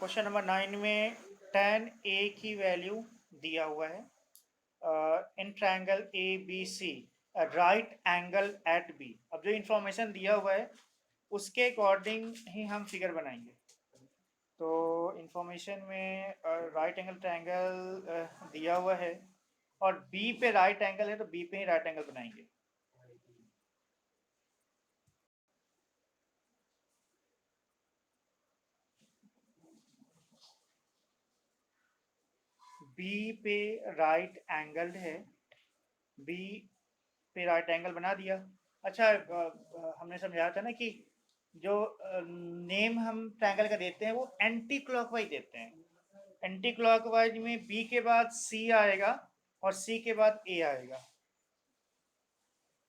Question number 9 में tan a की value दिया हुआ है in triangle A B C right angle at B. अब जो इंफॉर्मेशन दिया हुआ है उसके अकॉर्डिंग ही हम फिगर बनाएंगे। तो इंफॉर्मेशन में राइट एंगल ट्रायंगल दिया हुआ है और बी पे राइट एंगल है तो बी पे ही राइट एंगल बनाएंगे। बी पे राइट एंगल है, बी पे राइट एंगल बना दिया। अच्छा, हमने समझाया था ना कि जो नेम हम ट्रायंगल का देते हैं वो एंटी क्लॉकवाइज देते हैं। एंटी क्लॉकवाइज में बी के बाद सी आएगा और सी के बाद ए आएगा,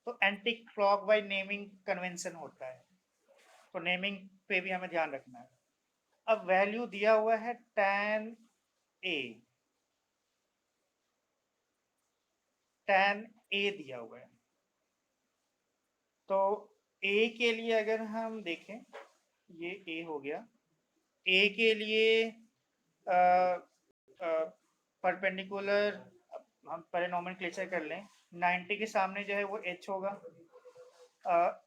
तो एंटी क्लॉकवाइज नेमिंग कन्वेंशन होता है। तो नेमिंग पे भी हमें ध्यान रखना है। अब वैल्यू दिया हुआ है tan ए, tan ए दिया हुआ है। तो ए के लिए अगर हम देखें, ये ए हो गया। ए के लिए परपेंडिकुलर हम पहले नोमेनक्लेचर कर लें। 90 के सामने जो है वो एच होगा,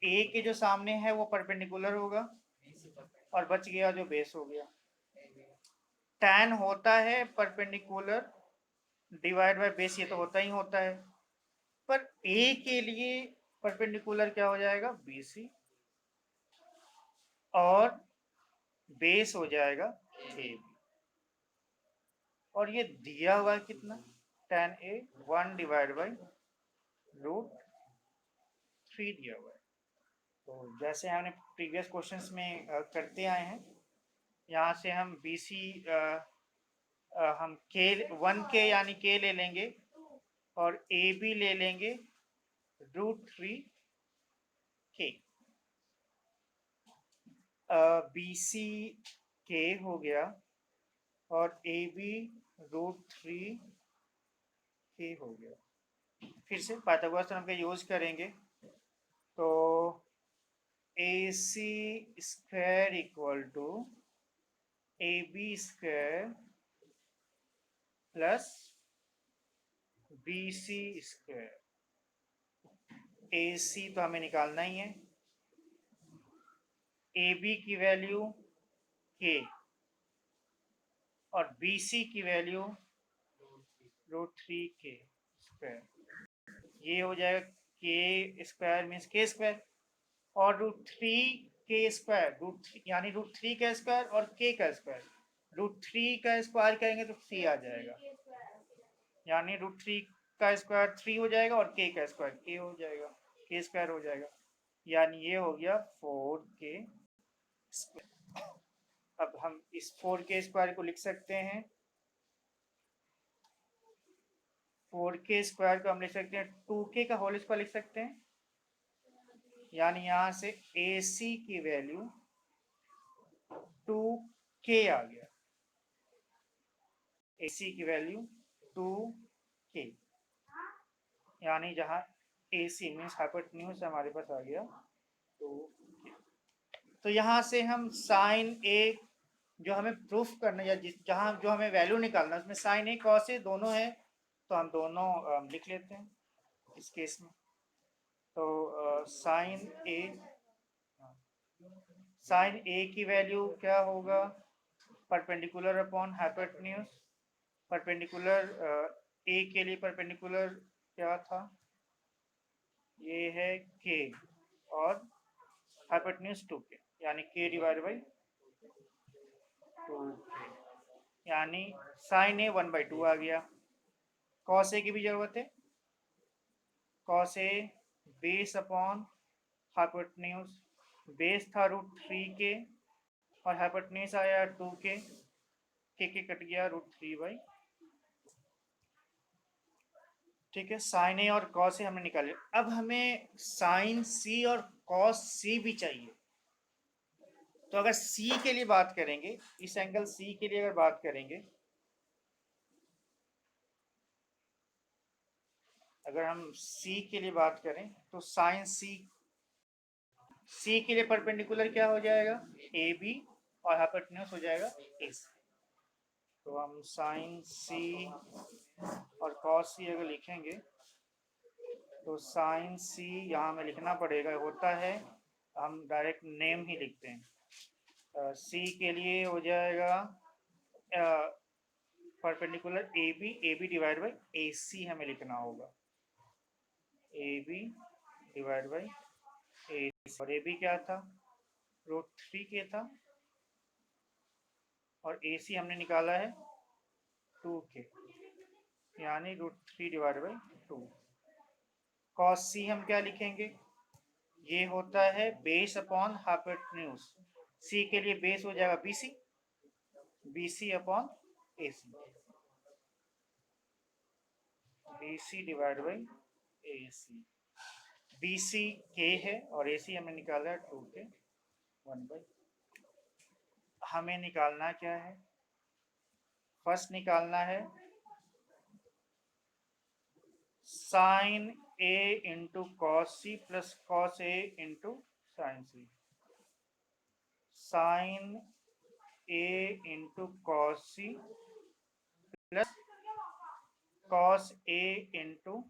ए के जो सामने है वो परपेंडिकुलर होगा और बच गया जो बेस हो गया। टैन होता है परपेंडिकुलर डिवाइड बाय बेस, ये तो होता ही होता है। पर ए के लिए परपेंडिकुलर क्या हो जाएगा, बी सी, और बेस हो जाएगा ए बी। और ये दिया हुआ है कितना, tan ए 1 डिवाइड बाई √3 दिया हुआ है। तो जैसे हमने प्रीवियस क्वेश्चंस में करते आए हैं, यहाँ से हम बी सी हम के 1k यानी k ले लेंगे और ए बी ले लेंगे √3k। बी सी के हो गया और ए बी √3k हो गया। फिर से पाइथागोरस थ्योरम का यूज करेंगे तो A C square equal to A B square plus B C square. A C तो हमें निकालना ही है, ए बी की वैल्यू के और बी सी की वैल्यू √3k स्क्वायर। ये हो जाएगा के स्क्वायर मीन्स के स्क्वायर और √3k स्क्वायर, √3 यानी √3 का स्क्वायर और k का स्क्वायर। √3 का स्क्वायर करेंगे तो 3 आ जाएगा, यानी √3 का स्क्वायर 3 हो जाएगा और k का स्क्वायर k हो जाएगा, k स्क्वायर हो जाएगा, यानी ये हो गया 4k स्क्वायर। अब हम इस 4k स्क्वायर को लिख सकते हैं, 4k स्क्वायर को हम लिख सकते हैं 2k का होल स्क्वायर लिख सकते हैं, यानी यहां से AC की वैल्यू 2k आ गया। AC की वैल्यू 2k, यानी जहां AC मीन्स हाइपोटेन्यूज हमारे पास आ गया 2k। तो यहाँ से हम साइन ए जो हमें प्रूफ करना या जिस जहाँ जो हमें वैल्यू निकालना है उसमें साइन ए कॉस ए दोनों है, तो हम दोनों लिख लेते हैं इस केस में। तो साइन ए की वैल्यू क्या होगा, perpendicular upon hypotenuse. Perpendicular A के लिए परपेंडिकुलर क्या था, ये है के और हाइपोटेन्यूज 2k, यानी k डिवाइड बाई 2k, यानी साइन ए 1/2 आ गया। कॉस ए की भी जरूरत है, cos A base upon hypotenuse, base था √3k और हाइपोटेन्यूज आया 2k, के कट गया √3/। ठीक है, साइन ए और कॉस ए हमने निकाले। अब हमें साइन सी और कॉस सी भी चाहिए। तो अगर सी के लिए बात करेंगे, इस एंगल सी के लिए अगर बात करेंगे, अगर हम सी के लिए बात करें तो साइन सी, सी के लिए परपेंडिकुलर क्या हो जाएगा, ए बी और हाइपोटेन्यूज हो जाएगा AC। तो हम साइन सी और कॉस सी अगर लिखेंगे तो साइन सी यहाँ में लिखना पड़ेगा, होता है हम डायरेक्ट नेम ही लिखते हैं। सी के लिए हो जाएगा perpendicular A B divide by A C हमें लिखना होगा, A B divide by A C. और ए बी क्या था, √3 के था, और ए सी हमने निकाला है 2 के, यानी √3 डिवाइड बाई 2। कॉस सी हम क्या लिखेंगे, ये होता है बेस अपॉन हाइपोटेन्यूज। सी के लिए बेस हो जाएगा BC, BC upon AC, BC divide by AC। BC K है और AC हमें निकाला है 2 के 1/। हमें निकालना क्या है, फर्स्ट निकालना है sine A into cos C plus cos A into sine C. Sine A into cos C plus cos A into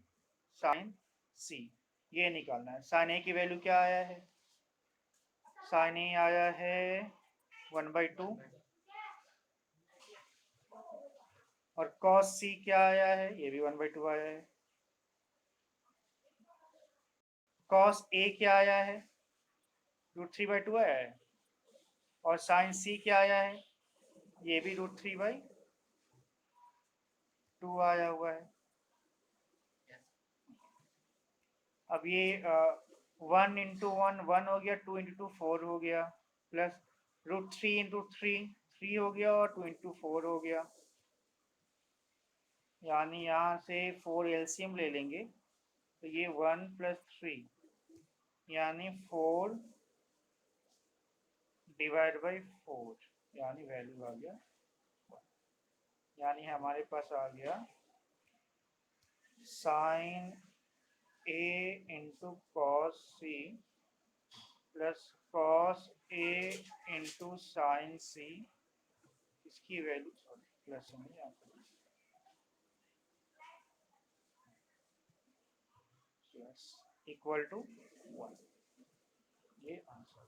sine C, ये निकालना है। साइन A की वैल्यू क्या आया है, साइन A आया है 1/2, और कॉस सी क्या आया है, ये भी 1/2 आया है। कॉस A क्या आया है, √3/2 आया है, और साइन सी क्या आया है, ये भी √3/2 आया हुआ है। अब ये 1 इंटू 1 हो गया, 2 इंटू 4 हो गया, प्लस √3 इंटू 3 हो गया, और 2 इंटू 4 हो गया, यानी यहाँ से 4 एलसीएम ले लेंगे तो ये 1 + 3 यानी 4 डिवाइड बाई 4, यानी वैल्यू आ गया, यानी हमारे पास आ गया sine A into cos C plus cos A into sine C, इसकी वैल्यू प्लस में यहाँ प्लस इक्वल टू 1, ये आंसर।